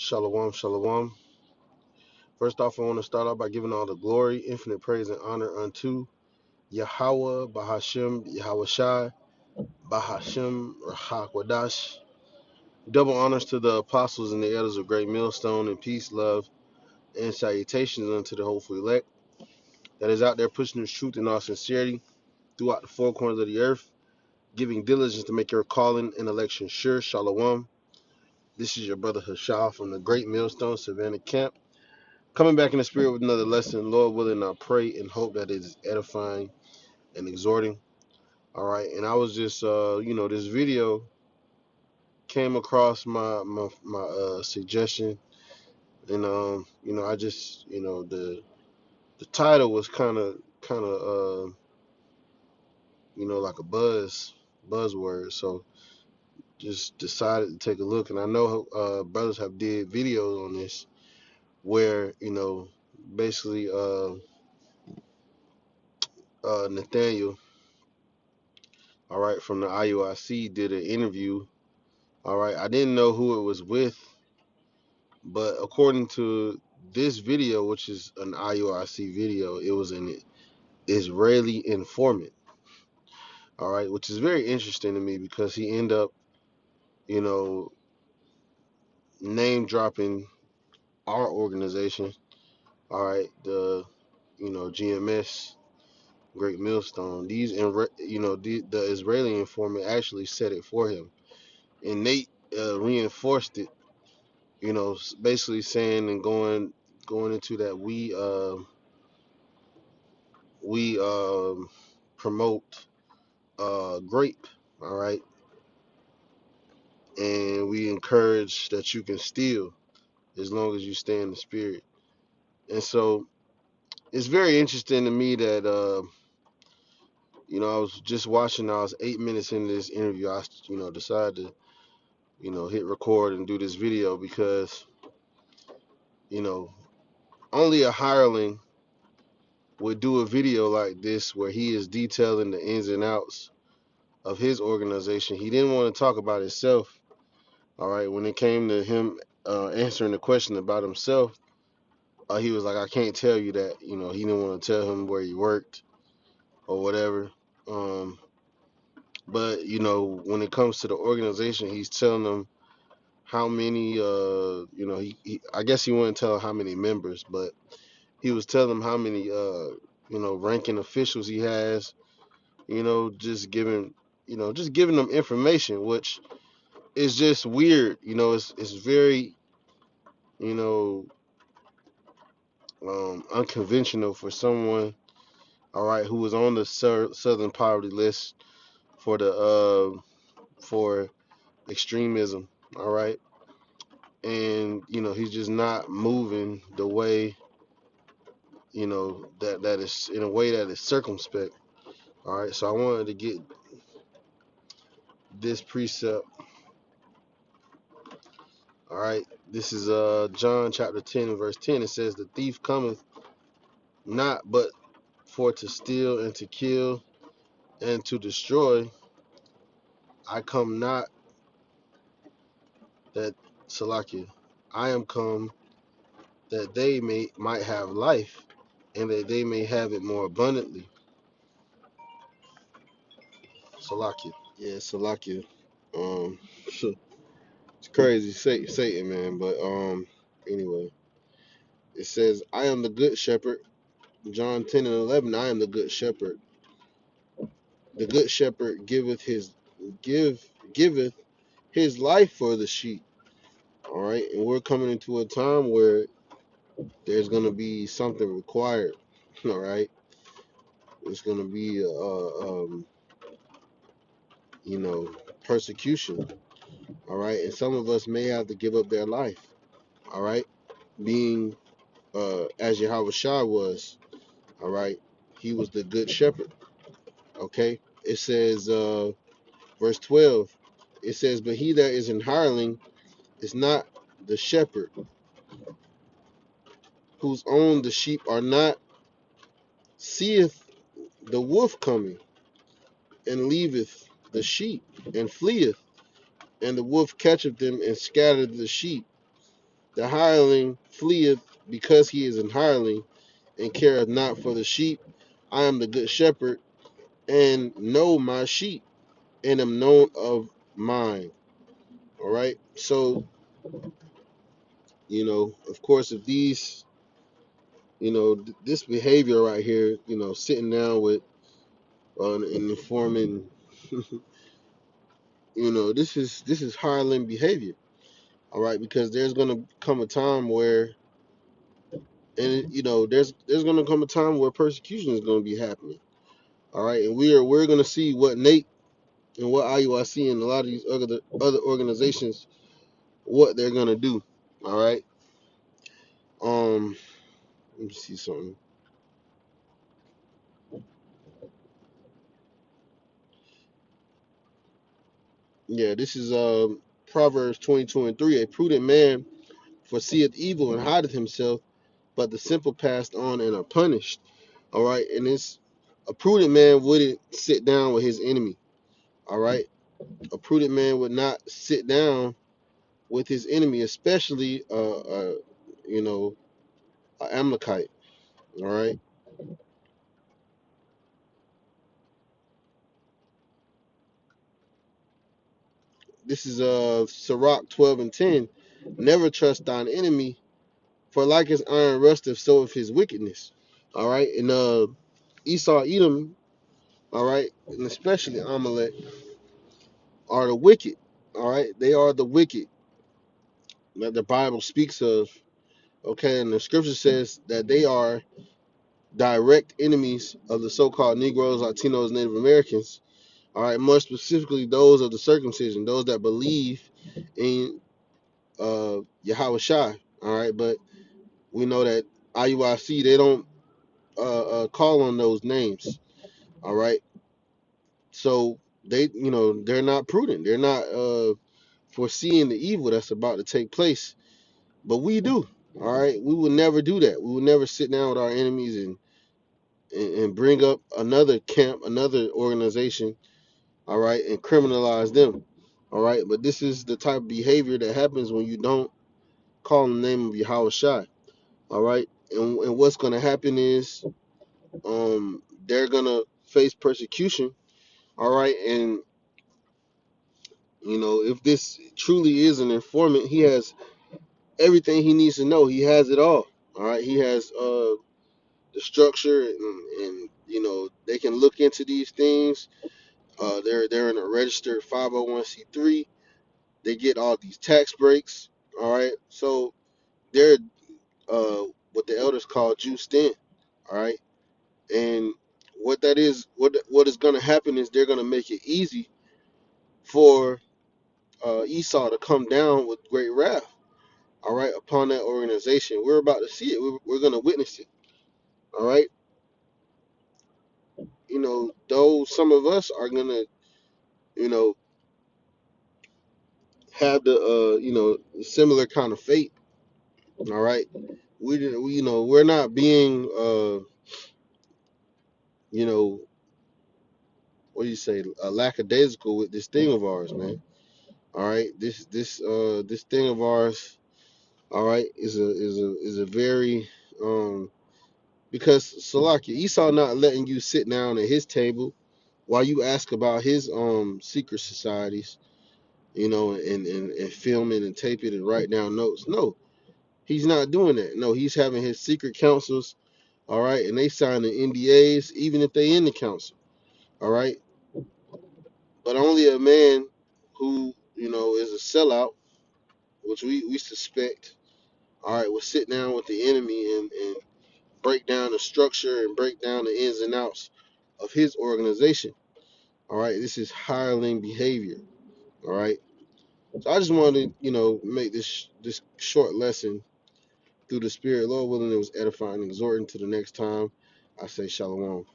Shalom, shalom. First off, I want to start off by giving all the glory, infinite praise, and honor unto Yahweh, Bahashem, Yahweh Shai, Bahashem, Rahakwadash. Double honors to the apostles and the elders of Great Millstone, and peace, love, and salutations unto the hopeful elect that is out there pushing this truth in all sincerity throughout the four corners of the earth, giving diligence to make your calling and election sure. Shalom. This is your brother Hashah from the Great Millstone, Savannah Camp. Coming back in the spirit with another lesson, Lord willing, I pray and hope that it is edifying and exhorting. All right, and I was just, this video came across my suggestion, and I just, the title was like a buzzword, so just decided to take a look, and I know brothers have did videos on this where basically Nathaniel, all right, from the IUIC did an interview. All right, I didn't know who it was with, but according to this video, which is an IUIC video, it was an Israeli informant. All right, which is very interesting to me because he ended up, you know, name dropping our organization. All right, GMS, Great Millstone. The Israeli informant actually said it for him, and Nate reinforced it, basically saying and going into that we promote grape, all right, and we encourage that you can steal as long as you stay in the spirit. And so it's very interesting to me that I was just watching. I was 8 minutes into this interview. I decided to hit record and do this video because you know only a hireling would do a video like this where he is detailing the ins and outs of his organization. He didn't want to talk about himself. All right, when it came to him answering the question about himself, he was like, I can't tell you that. He didn't want to tell him where he worked or whatever. Um, but when it comes to the organization, he's telling them how many. I guess he wouldn't tell how many members, but he was telling them how many ranking officials he has. Just giving them information, which is just weird. It's very you know unconventional for someone, all right, who was on the Southern Poverty List for the for extremism, all right, and he's just not moving the way that is in a way that is circumspect, all right. So I wanted to get this precept, all right. This is John chapter 10 and verse 10. It says, "The thief cometh not but for to steal and to kill and to destroy. I come not that Salakia. I am come that they might have life, and that they may have it more abundantly." Salakia. Yeah, Salakia. Um, it's crazy, Satan, man. But anyway, it says, "I am the good shepherd." John 10 and 11. I am the good shepherd. The good shepherd giveth his life for the sheep. All right, and we're coming into a time where there's gonna be something required. All right, it's gonna be persecution. All right, and some of us may have to give up their life. All right, being as Yahweh Shah was. All right, he was the good shepherd. Okay, it says verse 12. It says, "But he that is an hireling is not the shepherd, whose own the sheep are not, seeth the wolf coming, and leaveth the sheep, and fleeth, and the wolf catcheth them and scattereth the sheep. The hireling fleeth because he is an hireling, and careth not for the sheep. I am the good shepherd, and know my sheep, and am known of mine. All right. So, of course, if these, this behavior right here, sitting down with and informing, this is hireling behavior. All right, because there's gonna come a time where, and there's gonna come a time where persecution is gonna be happening. All right, and we're gonna see what Nate and what IUIC and a lot of these other organizations, what they're gonna do. All right. Let me see something. Yeah, this is Proverbs 22:3. A prudent man foreseeth evil and hideth himself, but the simple pass on and are punished. All right, and it's a prudent man wouldn't sit down with his enemy. All right, a prudent man would not sit down with his enemy, especially you know, an Amalekite. All right, this is Sirach 12:10. Never trust thine enemy, for like his iron rusteth, so of his wickedness. All right, and Esau, Edom, all right, and especially Amalek are the wicked. All right, they are the wicked that the Bible speaks of. Okay, and the scripture says that they are direct enemies of the so-called Negroes, Latinos, Native Americans. All right, more specifically those of the circumcision, those that believe in Yahweh Shai. All right, but we know that IUIC, they don't call on those names. All right, so they're not prudent. They're not foreseeing the evil that's about to take place. But we do. All right, we will never do that. We will never sit down with our enemies and bring up another camp, another organization. All right, and criminalize them. All right, but this is the type of behavior that happens when you don't call on the name of Yahweh Shai. All right, and what's going to happen is they're going to face persecution. All right, and if this truly is an informant, he has everything he needs to know. He has it all. All right, he has the structure, and they can look into these things. They're in a registered 501c3. They get all these tax breaks. All right, so they're what the elders call juiced in. All right, and what is going to happen is they're going to make it easy for Esau to come down with great wrath. All right, upon that organization, we're about to see it. We're going to witness it. All right, though some of us are going to, you know, have the similar kind of fate. All right, we we're not being you know what do you say, lackadaisical with this thing of ours, man. All right, this thing of ours, all right, is a very because Salaki Esau not letting you sit down at his table while you ask about his secret societies, and film it and tape it and write down notes. No, he's not doing that. No, he's having his secret councils, all right, and they sign the NDAs even if they in the council, all right. But only a man who is a sellout, which we suspect, all right, will sit down with the enemy and break down the structure and break down the ins and outs of his organization. All right, this is hireling behavior. All right, so I just wanted to make this short lesson through the Spirit. Lord willing, it was edifying and exhorting. To the next time, I say shalom.